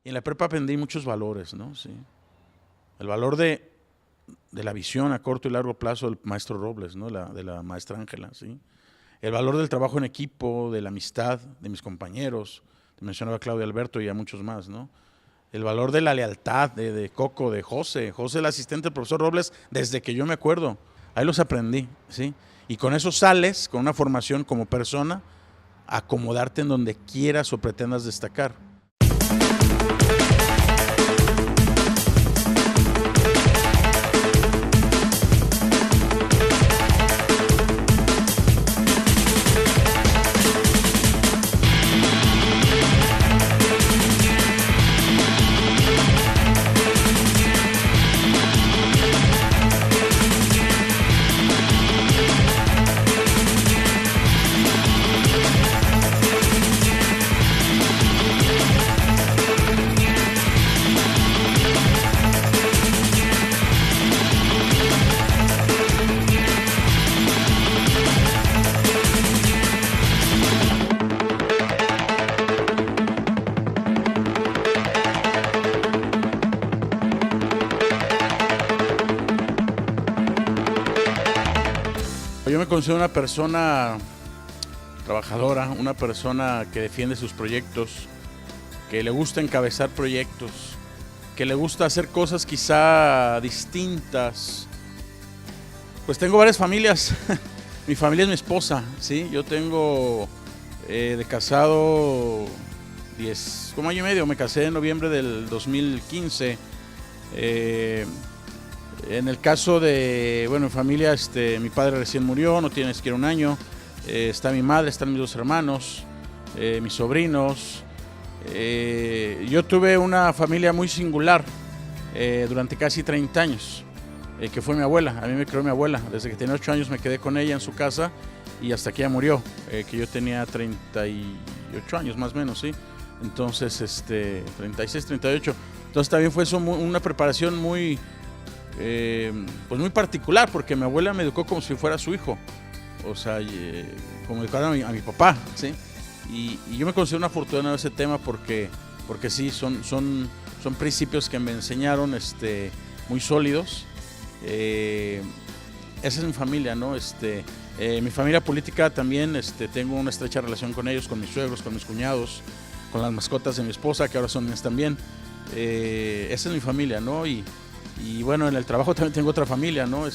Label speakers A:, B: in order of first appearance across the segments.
A: Y en la prepa aprendí muchos valores, ¿no? Sí. El valor de la visión a corto y largo plazo del maestro Robles, ¿no? De la maestra Ángela, ¿sí? El valor del trabajo en equipo, de la amistad, de mis compañeros, te mencionaba a Claudia Alberto y a muchos más, ¿no? El valor de la lealtad de Coco, de José, el asistente del profesor Robles, desde que yo me acuerdo, ahí los aprendí, ¿sí? Y con eso sales, con una formación como persona, a acomodarte en donde quieras o pretendas destacar. Yo me considero una persona trabajadora, una persona que defiende sus proyectos, que le gusta encabezar proyectos, que le gusta hacer cosas quizá distintas. Pues tengo varias familias. Mi familia es mi esposa, ¿sí? Yo tengo de casado 10, como año y medio. Me casé en noviembre del 2015. En el caso de, bueno, mi familia, mi padre recién murió, no tiene ni siquiera un año. Está mi madre, están mis dos hermanos, mis sobrinos. Yo tuve una familia muy singular durante casi 30 años, que fue mi abuela. A mí me crió mi abuela. Desde que tenía 8 años me quedé con ella en su casa y hasta que ella murió, que yo tenía 38 años más o menos, ¿sí? Entonces, 36, 38. Entonces también fue eso una preparación muy... pues muy particular, porque mi abuela me educó como si fuera su hijo, o sea, como educaron a mi papá, ¿sí? Y yo me considero una afortunado en ese tema porque sí, son principios que me enseñaron muy sólidos. Esa es mi familia, ¿no? Mi familia política también, tengo una estrecha relación con ellos, con mis suegros, con mis cuñados, con las mascotas de mi esposa, que ahora son mías también. Esa es mi familia, ¿no? Y bueno, en el trabajo también tengo otra familia, ¿no?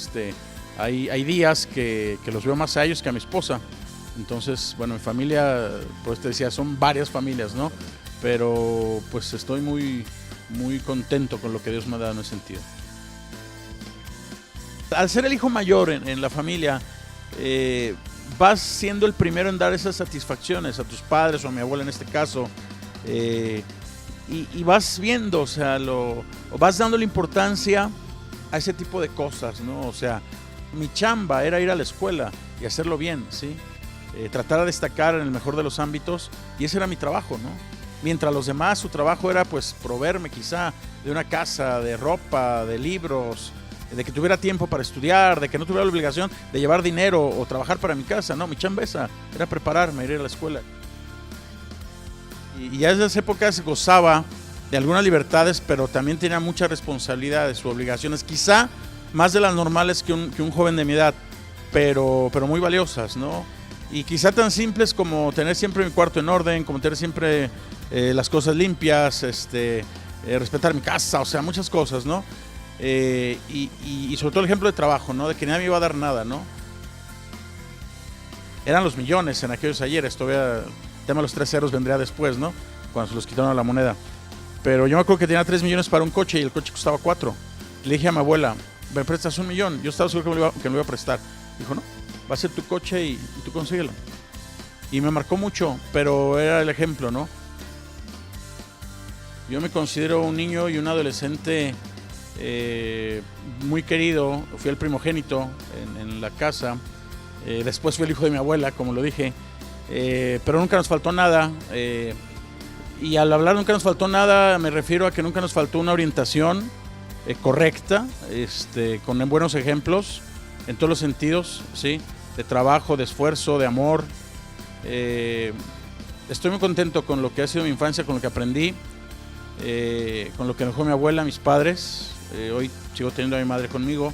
A: Hay días que los veo más a ellos que a mi esposa. Entonces, bueno, mi familia, pues te decía, son varias familias, ¿no? Pero pues estoy muy, muy contento con lo que Dios me ha dado en ese sentido. Al ser el hijo mayor en la familia, vas siendo el primero en dar esas satisfacciones a tus padres o a mi abuela en este caso. Y vas viendo, o sea, vas dándole importancia a ese tipo de cosas, ¿no? O sea, mi chamba era ir a la escuela y hacerlo bien, ¿sí? Tratar de destacar en el mejor de los ámbitos, y ese era mi trabajo, ¿no? Mientras los demás, su trabajo era pues proveerme quizá de una casa, de ropa, de libros, de que tuviera tiempo para estudiar, de que no tuviera la obligación de llevar dinero o trabajar para mi casa, no, mi chamba esa era prepararme, ir a la escuela. Y ya desde esa época se gozaba de algunas libertades, pero también tenía muchas responsabilidades u obligaciones, quizá más de las normales que un joven de mi edad, pero muy valiosas, ¿no? Y quizá tan simples como tener siempre mi cuarto en orden, como tener siempre las cosas limpias, respetar mi casa, o sea, muchas cosas, ¿no? Y sobre todo el ejemplo de trabajo, ¿no? De que nadie me iba a dar nada, ¿no? Eran los millones en aquellos ayeres, todavía... El tema de los 3 ceros vendría después, ¿no? Cuando se los quitaron a la moneda. Pero yo me acuerdo que tenía 3 millones para un coche y el coche costaba 4. Le dije a mi abuela, ¿me prestas 1 millón? Yo estaba seguro que me lo iba a prestar. Dijo, no, va a ser tu coche y tú consíguelo. Y me marcó mucho, pero era el ejemplo, ¿no? Yo me considero un niño y un adolescente muy querido. Fui el primogénito en la casa. Después fui el hijo de mi abuela, como lo dije. Pero nunca nos faltó nada, y al hablar nunca nos faltó nada me refiero a que nunca nos faltó una orientación correcta, con buenos ejemplos en todos los sentidos, ¿sí? De trabajo, de esfuerzo, de amor. Estoy muy contento con lo que ha sido mi infancia, con lo que aprendí, con lo que dejó mi abuela, mis padres. Hoy sigo teniendo a mi madre conmigo.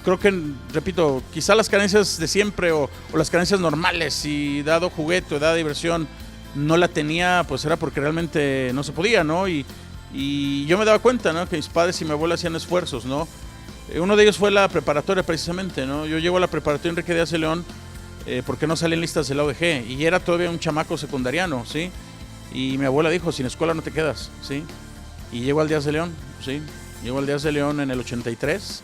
A: Creo que, repito, quizá las carencias de siempre o las carencias normales, si dado juguete o dada diversión no la tenía, pues era porque realmente no se podía, ¿no? Y yo me daba cuenta, ¿no?, que mis padres y mi abuela hacían esfuerzos, ¿no? Uno de ellos fue la preparatoria, precisamente, ¿no? Yo llego a la preparatoria Enrique Díaz de León porque no salí en listas de la UDG y era todavía un chamaco secundariano, ¿sí? Y mi abuela dijo, sin escuela no te quedas, ¿sí? Y llego al Díaz de León, ¿sí? Llego al Díaz de León en el 83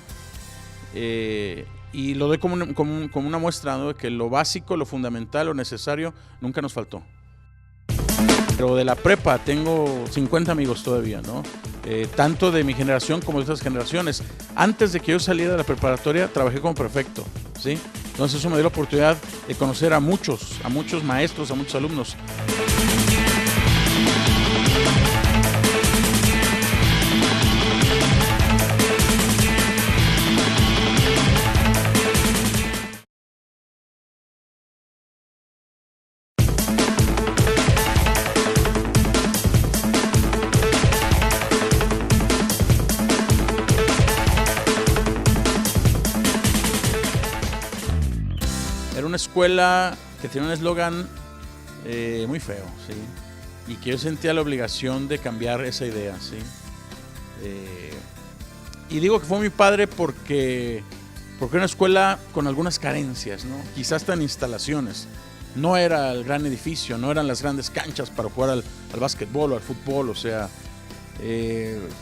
A: y lo doy como una muestra, ¿no?, de que lo básico, lo fundamental, lo necesario nunca nos faltó. Pero de la prepa tengo 50 amigos todavía, ¿no? Tanto de mi generación como de otras generaciones. Antes de que yo saliera de la preparatoria trabajé como prefecto, ¿sí? Entonces eso me dio la oportunidad de conocer a muchos maestros, a muchos alumnos. Era una escuela que tenía un eslogan muy feo, ¿sí? Y que yo sentía la obligación de cambiar esa idea, ¿sí? Y digo que fue mi padre porque era una escuela con algunas carencias, ¿no? Quizás hasta en instalaciones. No era el gran edificio, no eran las grandes canchas para jugar al básquetbol o al fútbol, o sea,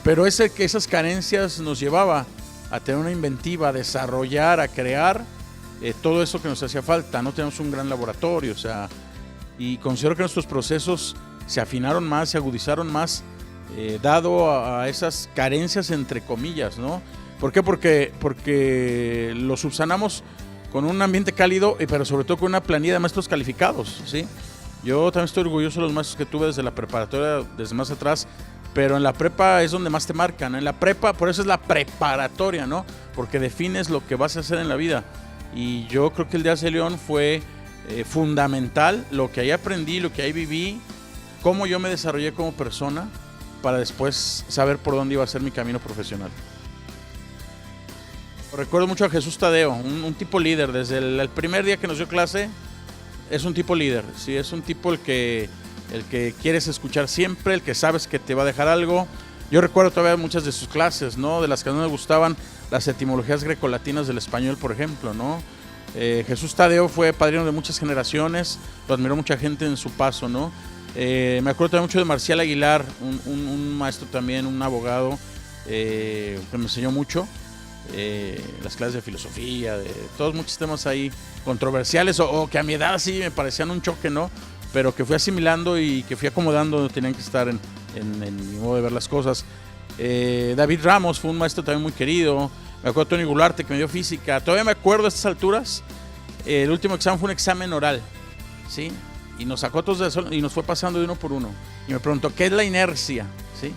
A: pero esas carencias nos llevaba a tener una inventiva, a desarrollar, a crear todo eso que nos hacía falta. No tenemos un gran laboratorio, o sea, y considero que nuestros procesos se afinaron más, se agudizaron más, dado a esas carencias entre comillas, ¿no? ¿Por qué? Porque lo subsanamos con un ambiente cálido, pero sobre todo con una planilla de maestros calificados, ¿sí? Yo también estoy orgulloso de los maestros que tuve desde la preparatoria, desde más atrás, pero en la prepa es donde más te marcan. En la prepa, por eso es la preparatoria, ¿no? Porque defines lo que vas a hacer en la vida. Y yo creo que el Díaz de León fue fundamental, lo que ahí aprendí, lo que ahí viví, cómo yo me desarrollé como persona para después saber por dónde iba a ser mi camino profesional. Recuerdo mucho a Jesús Tadeo, un tipo líder. Desde el primer día que nos dio clase, es un tipo líder, ¿sí? Es un tipo el que quieres escuchar siempre, el que sabes que te va a dejar algo. Yo recuerdo todavía muchas de sus clases, ¿no? De las que no me gustaban, las etimologías grecolatinas del español, por ejemplo, ¿no? Jesús Tadeo fue padrino de muchas generaciones, lo admiró mucha gente en su paso, ¿no? Me acuerdo también mucho de Marcial Aguilar, un maestro también, un abogado que me enseñó mucho. Las clases de filosofía, de todos muchos temas ahí controversiales o que a mi edad sí me parecían un choque, ¿no? Pero que fui asimilando y que fui acomodando donde tenían que estar en mi modo de ver las cosas. David Ramos fue un maestro también muy querido. Me acuerdo de Tony Gularte, que me dio física. Todavía me acuerdo a estas alturas. El último examen fue un examen oral, ¿sí? Y nos sacó todos de sol y nos fue pasando de uno por uno. Y me preguntó, ¿qué es la inercia? ¿Sí?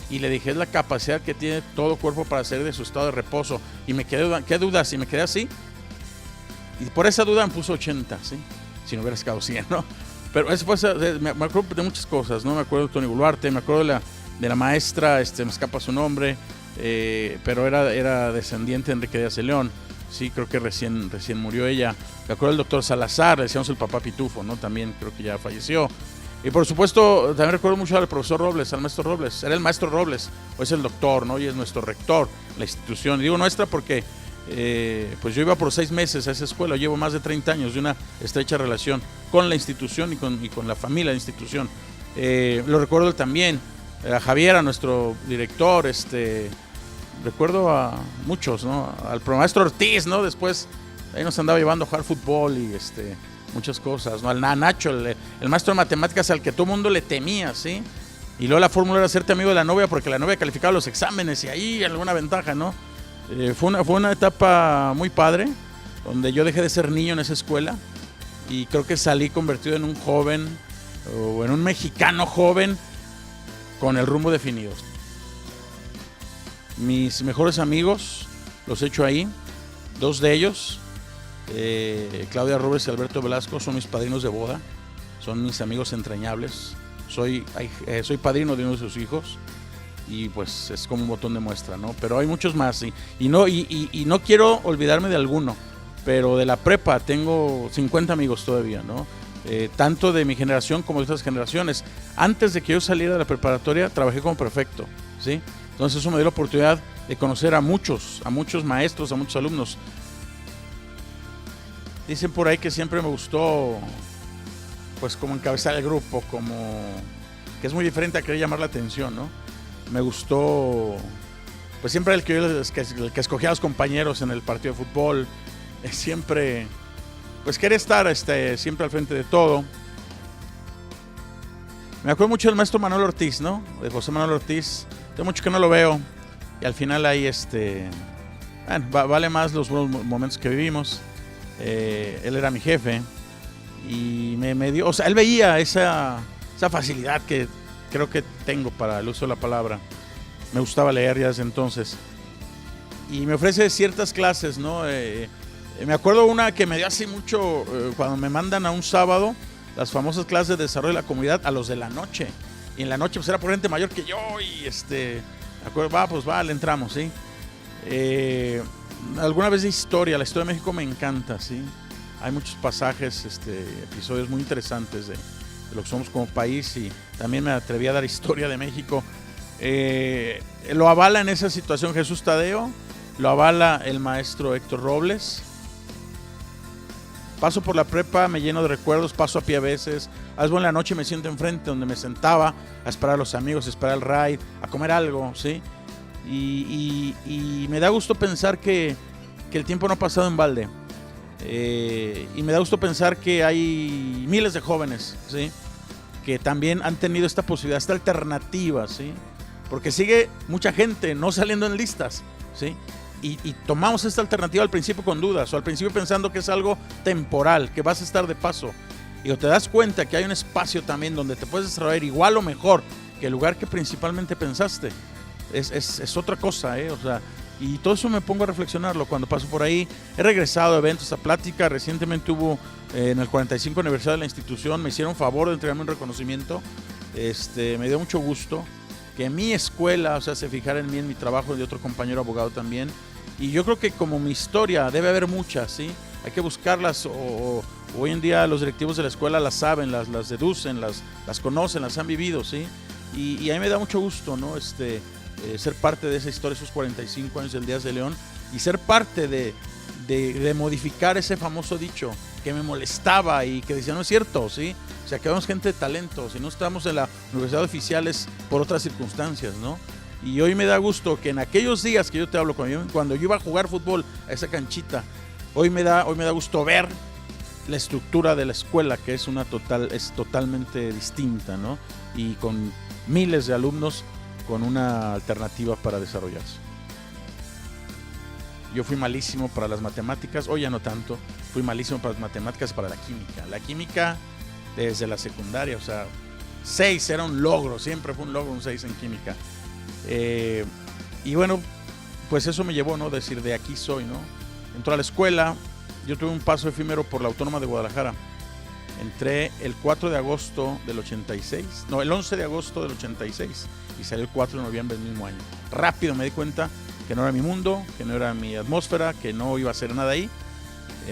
A: Y le dije, es la capacidad que tiene todo cuerpo para salir de su estado de reposo. Y me quedé, ¿qué dudas? Y me quedé así. Y por esa duda me puso 80, ¿sí? Si no hubiera sacado 100, ¿no? Pero eso fue, me acuerdo de muchas cosas, ¿no? Me acuerdo de Tony Gularte, me acuerdo de la maestra, me escapa su nombre, pero era descendiente de Enrique Díaz de León. Sí, creo que recién murió ella. Me acuerdo del doctor Salazar, le decíamos el papá Pitufo, ¿no? También creo que ya falleció. Y por supuesto, también recuerdo mucho al profesor Robles, al maestro Robles. Era el maestro Robles, hoy es el doctor, ¿no? Y es nuestro rector, la institución. Y digo nuestra porque pues yo iba por 6 meses a esa escuela. Llevo más de 30 años de una estrecha relación con la institución y con la familia de la institución. Lo recuerdo también, a Javier, a nuestro director, recuerdo a muchos, ¿no? Al maestro Ortiz, ¿no? Después ahí nos andaba llevando a jugar fútbol y muchas cosas, ¿no? Al Nacho, el maestro de matemáticas al que todo el mundo le temía, ¿sí? Y luego la fórmula era hacerte amigo de la novia porque la novia calificaba los exámenes y ahí alguna ventaja, ¿no? Fue una etapa muy padre, donde yo dejé de ser niño en esa escuela y creo que salí convertido en un joven o en un mexicano joven con el rumbo definido. Mis mejores amigos los he hecho ahí, 2 de ellos, Claudia Robles y Alberto Velasco, son mis padrinos de boda, son mis amigos entrañables. soy padrino de uno de sus hijos y pues es como un botón de muestra, ¿no? Pero hay muchos más y no quiero olvidarme de alguno, pero de la prepa tengo 50 amigos todavía, ¿no? Tanto de mi generación como de otras generaciones. Antes de que yo saliera de la preparatoria trabajé como prefecto, ¿sí? Entonces eso me dio la oportunidad de conocer a muchos maestros, a muchos alumnos. Dicen por ahí que siempre me gustó, pues como encabezar el grupo, que es muy diferente a querer llamar la atención, ¿no? Me gustó, pues siempre el que escogía a los compañeros en el partido de fútbol, siempre, pues quería estar siempre al frente de todo. Me acuerdo mucho del maestro Manuel Ortiz, ¿no? De José Manuel Ortiz. Tengo mucho que no lo veo y al final ahí bueno, vale más los buenos momentos que vivimos. Él era mi jefe y me dio, o sea, él veía esa facilidad que creo que tengo para el uso de la palabra. Me gustaba leer ya desde entonces y me ofrece ciertas clases, ¿no? Me acuerdo una que me dio hace mucho, cuando me mandan a un sábado, las famosas clases de desarrollo de la comunidad a los de la noche. Y en la noche pues era por gente mayor que yo y me acuerdo, pues le entramos, ¿sí? Alguna vez de historia, la historia de México me encanta, ¿sí? Hay muchos pasajes, episodios muy interesantes de lo que somos como país y también me atreví a dar historia de México. Lo avala en esa situación Jesús Tadeo, lo avala el maestro Héctor Robles. Paso por la prepa, me lleno de recuerdos, paso a pie a veces. A veces en la noche me siento enfrente donde me sentaba a esperar a los amigos, a esperar el ride, a comer algo, ¿sí? Y me da gusto pensar que el tiempo no ha pasado en balde. Y me da gusto pensar que hay miles de jóvenes, ¿sí? Que también han tenido esta posibilidad, esta alternativa, ¿sí? Porque sigue mucha gente no saliendo en listas, ¿sí? Y tomamos esta alternativa al principio con dudas, o al principio pensando que es algo temporal, que vas a estar de paso. Y te das cuenta que hay un espacio también donde te puedes desarrollar igual o mejor que el lugar que principalmente pensaste. Es otra cosa, o sea, y todo eso me pongo a reflexionarlo cuando paso por ahí. He regresado a eventos, a plática. Recientemente hubo en el 45 aniversario de la institución, me hicieron favor de entregarme un reconocimiento. Me dio mucho gusto que mi escuela, o sea, se fijara en mí, en mi trabajo, de otro compañero abogado también. Y yo creo que como mi historia debe haber muchas, ¿sí? Hay que buscarlas, hoy en día los directivos de la escuela las saben, las deducen, las conocen, las han vivido, ¿sí? Y a mí me da mucho gusto, ¿no? Ser parte de esa historia, esos 45 años del Díaz de León, y ser parte de modificar ese famoso dicho que me molestaba y que decía no es cierto, ¿sí? O sea, que vemos gente de talento, si no estamos en la universidad oficiales por otras circunstancias, ¿no? Y hoy me da gusto que en aquellos días que yo te hablo, cuando yo iba a jugar fútbol a esa canchita, hoy me da gusto ver la estructura de la escuela, que es totalmente distinta, ¿no? Y con miles de alumnos con una alternativa para desarrollarse. Yo fui malísimo para las matemáticas, hoy ya no tanto. Fui malísimo para las matemáticas, para la química. La química desde la secundaria, o sea, 6 era un logro, siempre fue un logro un 6 en química. Y bueno, pues eso me llevó, ¿no? Decir, de aquí soy, ¿no? Entré a la escuela, yo tuve un paso efímero por la Autónoma de Guadalajara. Entré el 4 de agosto del 86, no, el 11 de agosto del 86 y salí el 4 de noviembre del mismo año. Rápido me di cuenta que no era mi mundo, que no era mi atmósfera, que no iba a hacer nada ahí.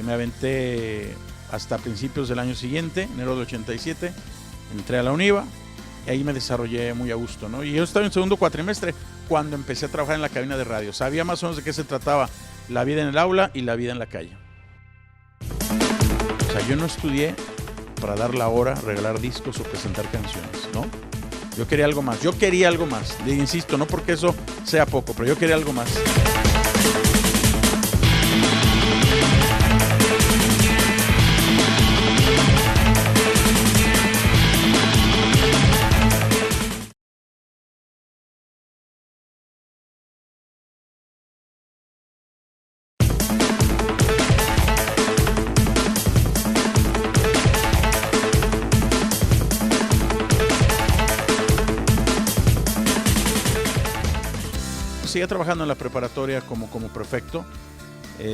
A: Me aventé hasta principios del año siguiente, enero del 87, entré a la UNIVA y ahí me desarrollé muy a gusto, ¿no? Y yo estaba en segundo cuatrimestre cuando empecé a trabajar en la cabina de radio. Sabía más o menos de qué se trataba la vida en el aula y la vida en la calle. O sea, yo no estudié para dar la hora, regalar discos o presentar canciones, ¿no? Yo quería algo más, insisto, no porque eso sea poco, pero yo quería algo más. Seguía trabajando en la preparatoria como prefecto,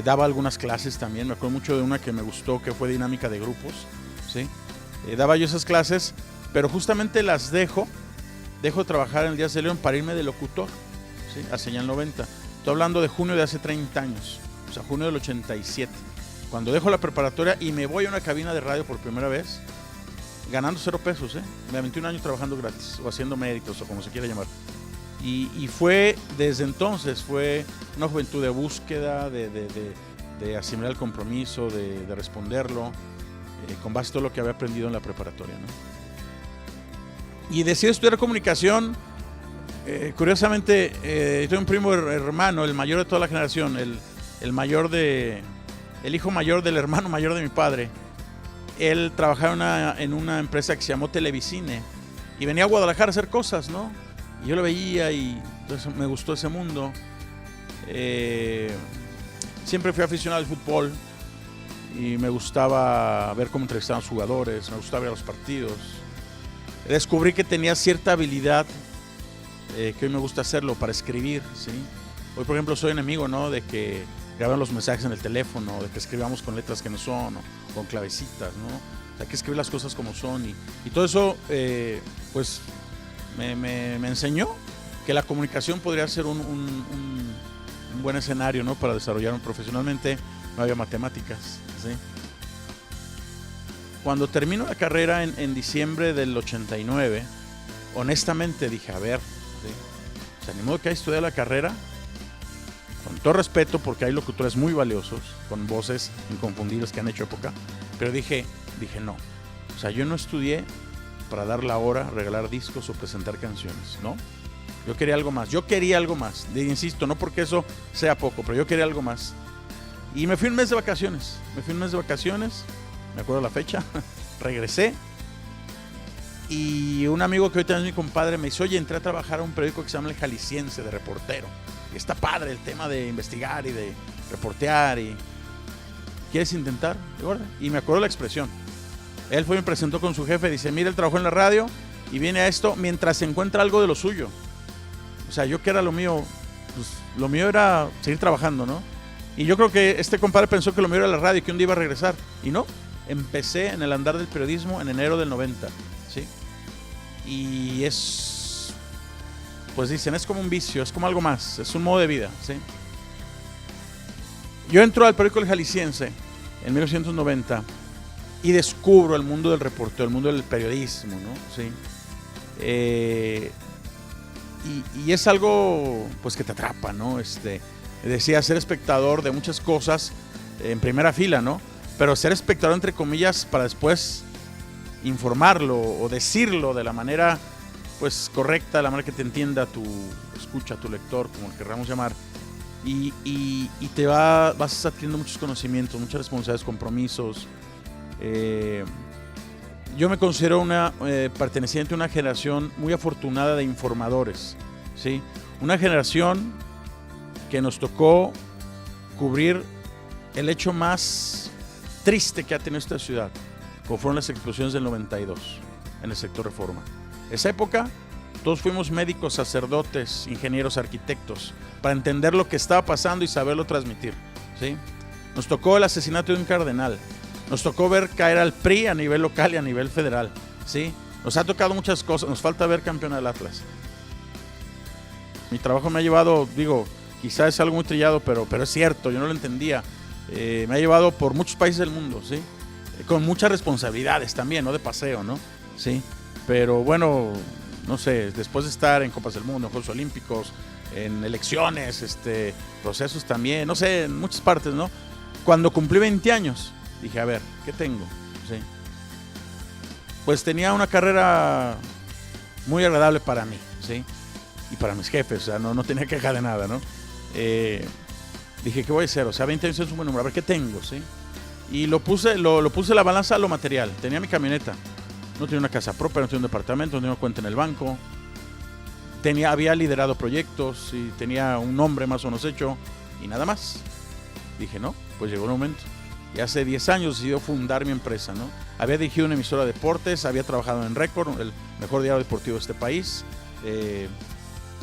A: daba algunas clases también, me acuerdo mucho de una que me gustó, que fue dinámica de grupos, ¿sí? Daba yo esas clases pero justamente las dejo de trabajar en el Días de León para irme de locutor, ¿sí? A Señal 90. Estoy hablando de junio de hace 30 años, o sea, junio del 87. Cuando dejo la preparatoria y me voy a una cabina de radio por primera vez, ganando 0 pesos, me aventé un año trabajando gratis, o haciendo méritos, o como se quiera llamar. Y fue, desde entonces, fue una juventud de búsqueda, de asimilar el compromiso, de responderlo, con base a todo lo que había aprendido en la preparatoria, ¿no? Y decidí estudiar comunicación. Curiosamente, tengo un primo hermano, el mayor de toda la generación, el hijo mayor del hermano mayor de mi padre. Él trabajaba en una empresa que se llamó Televicine y venía a Guadalajara a hacer cosas, ¿no? Y yo lo veía y entonces me gustó ese mundo. Siempre fui aficionado al fútbol y me gustaba ver cómo entrevistaban a los jugadores, me gustaba ver los partidos. Descubrí que tenía cierta habilidad, que hoy me gusta hacerlo, para escribir, ¿sí? Hoy, por ejemplo, soy enemigo, ¿no?, de que graban los mensajes en el teléfono, de que escribamos con letras que no son, o con clavecitas, ¿no? O sea, hay que escribir las cosas como son. Y todo eso, pues, me enseñó que la comunicación podría ser un buen escenario, ¿no?, para desarrollarme profesionalmente. No había matemáticas, ¿sí? Cuando termino la carrera en diciembre del 89, honestamente dije, a ver, ¿sí?, se animó que hay estudiar la carrera, con todo respeto, porque hay locutores muy valiosos, con voces inconfundibles que han hecho época, pero dije no. O sea, yo no estudié para dar la hora, regalar discos o presentar canciones, ¿no? Yo quería algo más, insisto, no porque eso sea poco, pero yo quería algo más. Y me fui un mes de vacaciones, me acuerdo la fecha, regresé y un amigo que hoy también es mi compadre me dice, oye, entré a trabajar a un periódico que se llama El Jalisciense, de reportero, y está padre el tema de investigar y de reportear, y ¿quieres intentar? Y me acuerdo la expresión, él fue y me presentó con su jefe, dice, mira, él trabajó en la radio y viene a esto mientras se encuentra algo de lo suyo. O sea, yo, que era lo mío, pues lo mío era seguir trabajando, ¿no? Y yo creo que este compadre pensó que lo mío era la radio y que un día iba a regresar, y no. Empecé en el andar del periodismo en enero del 90, ¿sí? Y es, pues dicen, es como un vicio, es como algo más, es un modo de vida, ¿sí? Yo entro al periódico El Jalisciense en 1990 y descubro el mundo del reporteo, el mundo del periodismo, ¿no? ¿Sí? Y es algo, pues, que te atrapa, ¿no? Decía, ser espectador de muchas cosas en primera fila, ¿no? Pero ser espectador, entre comillas, para después informarlo o decirlo de la manera, pues, correcta, de la manera que te entienda tu escucha, tu lector, como lo querramos llamar. Y te vas adquiriendo muchos conocimientos, muchas responsabilidades, compromisos. Yo me considero perteneciente a una generación muy afortunada de informadores, ¿sí? Una generación que nos tocó cubrir el hecho más triste que ha tenido esta ciudad, como fueron las explosiones del 92 en el sector Reforma. Esa época todos fuimos médicos, sacerdotes, ingenieros, arquitectos, para entender lo que estaba pasando y saberlo transmitir, ¿sí? Nos tocó el asesinato de un cardenal, nos tocó ver caer al PRI a nivel local y a nivel federal, ¿sí? Nos ha tocado muchas cosas, nos falta ver campeón del Atlas. Mi trabajo me ha llevado, digo, quizás es algo muy trillado, pero es cierto, yo no lo entendía. Me ha llevado por muchos países del mundo, ¿sí? Con muchas responsabilidades también, no de paseo, ¿no? Sí, pero bueno, no sé, después de estar en Copas del Mundo, en Juegos Olímpicos, en elecciones, procesos también, no sé, en muchas partes, ¿no? Cuando cumplí 20 años, dije, a ver, ¿qué tengo? ¿Sí? Pues tenía una carrera muy agradable para mí, ¿sí? Y para mis jefes, o sea, no tenía queja de nada, ¿no? Dije, ¿qué voy a hacer? O sea, 20 años es un buen número, a ver qué tengo, ¿sí? Y lo puse la balanza a lo material. Tenía mi camioneta, no tenía una casa propia, no tenía un departamento, no tenía una cuenta en el banco. Había liderado proyectos y tenía un nombre más o menos hecho y nada más. Dije, no, pues llegó el momento. Y hace 10 años decidí fundar mi empresa, ¿no? Había dirigido una emisora de deportes, había trabajado en Récord, el mejor diario deportivo de este país.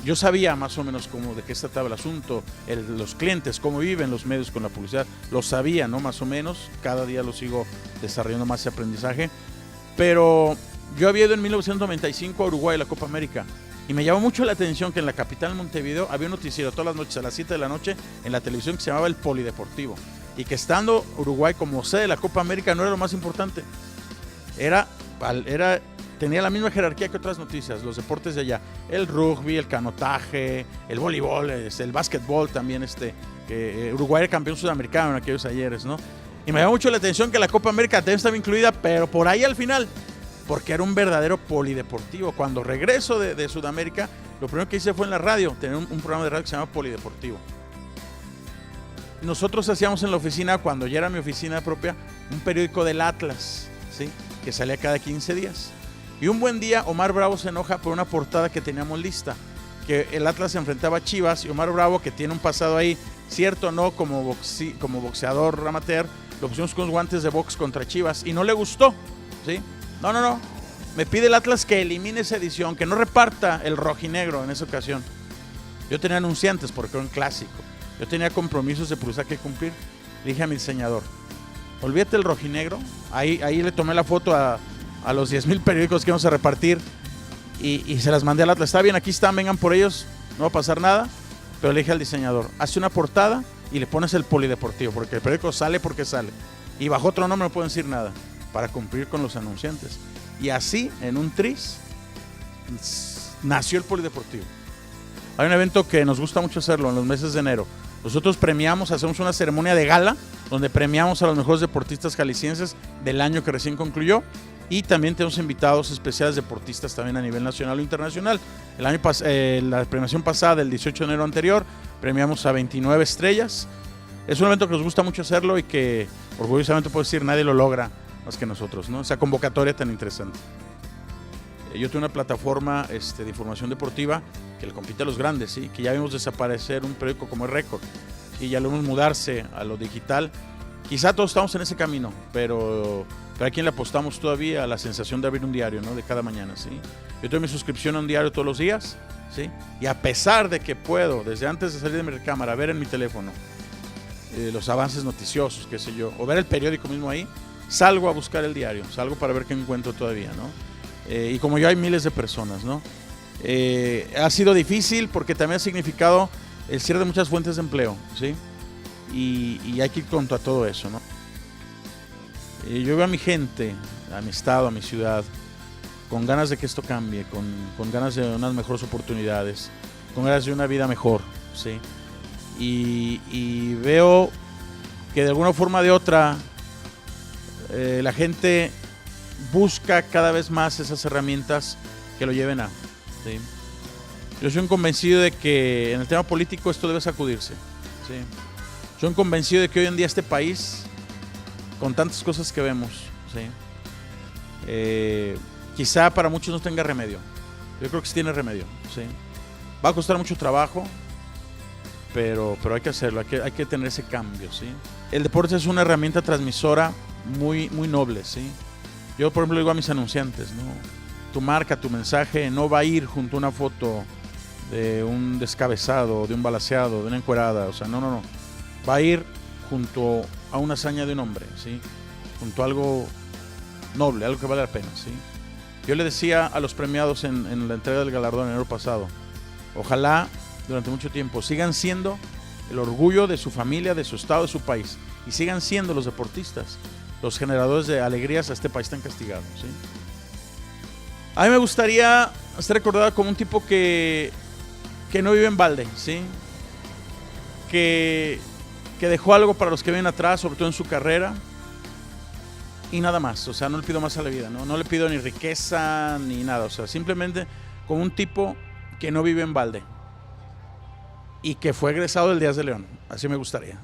A: Yo sabía más o menos de qué se trataba el asunto, los clientes, cómo viven los medios con la publicidad, lo sabía, ¿no? Más o menos, cada día lo sigo desarrollando más ese aprendizaje, pero Yo había ido en 1995 a Uruguay a la Copa América y me llamó mucho la atención que en la capital, Montevideo, había un noticiero todas las noches a las 7 de la noche en la televisión que se llamaba El Polideportivo, y que estando Uruguay como sede de la Copa América no era lo más importante, tenía la misma jerarquía que otras noticias, los deportes de allá, el rugby, el canotaje, el voleibol, el básquetbol también, Uruguay era campeón sudamericano en aquellos ayeres, ¿no? Y me llamó mucho la atención que la Copa América también estaba incluida, pero por ahí al final, porque era un verdadero polideportivo. Cuando regreso de Sudamérica, lo primero que hice fue en la radio, tener un programa de radio que se llama Polideportivo. Nosotros hacíamos en la oficina, cuando ya era mi oficina propia, un periódico del Atlas, ¿sí?, que salía cada 15 días. Y un buen día Omar Bravo se enoja por una portada que teníamos lista, que el Atlas se enfrentaba a Chivas, y Omar Bravo, que tiene un pasado ahí, cierto o no, como boxeador amateur, lo pusimos con los guantes de box contra Chivas y no le gustó, ¿sí? No. Me pide el Atlas que elimine esa edición, que no reparta el rojinegro en esa ocasión. Yo tenía anunciantes porque era un clásico. Yo tenía compromisos de publicidad que cumplir. Le dije a mi diseñador, olvídate el rojinegro. Ahí le tomé la foto a los 10,000 periódicos que íbamos a repartir y se las mandé al Atlas. Está bien, aquí están, vengan por ellos, no va a pasar nada. Pero le dije al diseñador, hace una portada y le pones el Polideportivo, porque el periódico sale porque sale. Y bajo otro nombre no pueden decir nada, para cumplir con los anunciantes. Y así, en un tris, nació el Polideportivo. Hay un evento que nos gusta mucho hacerlo en los meses de enero. Nosotros hacemos una ceremonia de gala, donde premiamos a los mejores deportistas jaliscienses del año que recién concluyó. Y también tenemos invitados especiales deportistas también a nivel nacional o internacional. La premiación pasada, del 18 de enero anterior, premiamos a 29 estrellas. Es un evento que nos gusta mucho hacerlo y que, orgullosamente puedo decir, nadie lo logra más que nosotros, ¿no? Esa convocatoria tan interesante. Yo tengo una plataforma de información deportiva que le compite a los grandes, ¿sí? Que ya vimos desaparecer un periódico como el Récord, y ya lo vimos mudarse a lo digital. Quizá todos estamos en ese camino, pero hay quien le apostamos todavía a la sensación de abrir un diario, ¿no?, de cada mañana, ¿sí? Yo tengo mi suscripción a un diario todos los días, ¿sí? Y a pesar de que puedo, desde antes de salir de mi recámara, ver en mi teléfono los avances noticiosos, qué sé yo, o ver el periódico mismo ahí, salgo a buscar el diario, salgo para ver qué encuentro todavía, ¿no? Y como yo, hay miles de personas, ¿no? Ha sido difícil porque también ha significado el cierre de muchas fuentes de empleo, ¿sí? Y hay que ir contra todo eso, ¿no? Yo veo a mi gente, a mi estado, a mi ciudad, con ganas de que esto cambie, con ganas de unas mejores oportunidades, con ganas de una vida mejor, ¿sí? Y veo que de alguna forma o de otra la gente busca cada vez más esas herramientas que lo lleven ¿sí? Yo soy un convencido de que en el tema político esto debe sacudirse, ¿sí? Soy un convencido de que hoy en día este país, con tantas cosas que vemos, ¿sí?, quizá para muchos no tenga remedio. Yo creo que sí tiene remedio, ¿sí? Va a costar mucho trabajo, pero hay que hacerlo, hay que tener ese cambio, ¿sí? El deporte es una herramienta transmisora muy, muy noble, ¿sí? Yo, por ejemplo, digo a mis anunciantes, ¿no? Tu marca, tu mensaje no va a ir junto a una foto de un descabezado, de un balaceado, de una encuerada, o sea, no. Va a ir junto a una hazaña de un hombre, ¿sí? Junto a algo noble, algo que vale la pena, ¿sí? Yo le decía a los premiados en la entrega del galardón en enero pasado, ojalá durante mucho tiempo sigan siendo el orgullo de su familia, de su estado, de su país, y sigan siendo los deportistas los generadores de alegrías a este país tan castigado, ¿sí? A mí me gustaría ser recordado como un tipo que no vive en balde, ¿sí? Que dejó algo para los que vienen atrás, sobre todo en su carrera, y nada más. O sea, no le pido más a la vida, ¿no? No le pido ni riqueza ni nada, o sea, simplemente como un tipo que no vive en balde y que fue egresado del Díaz de León. Así me gustaría.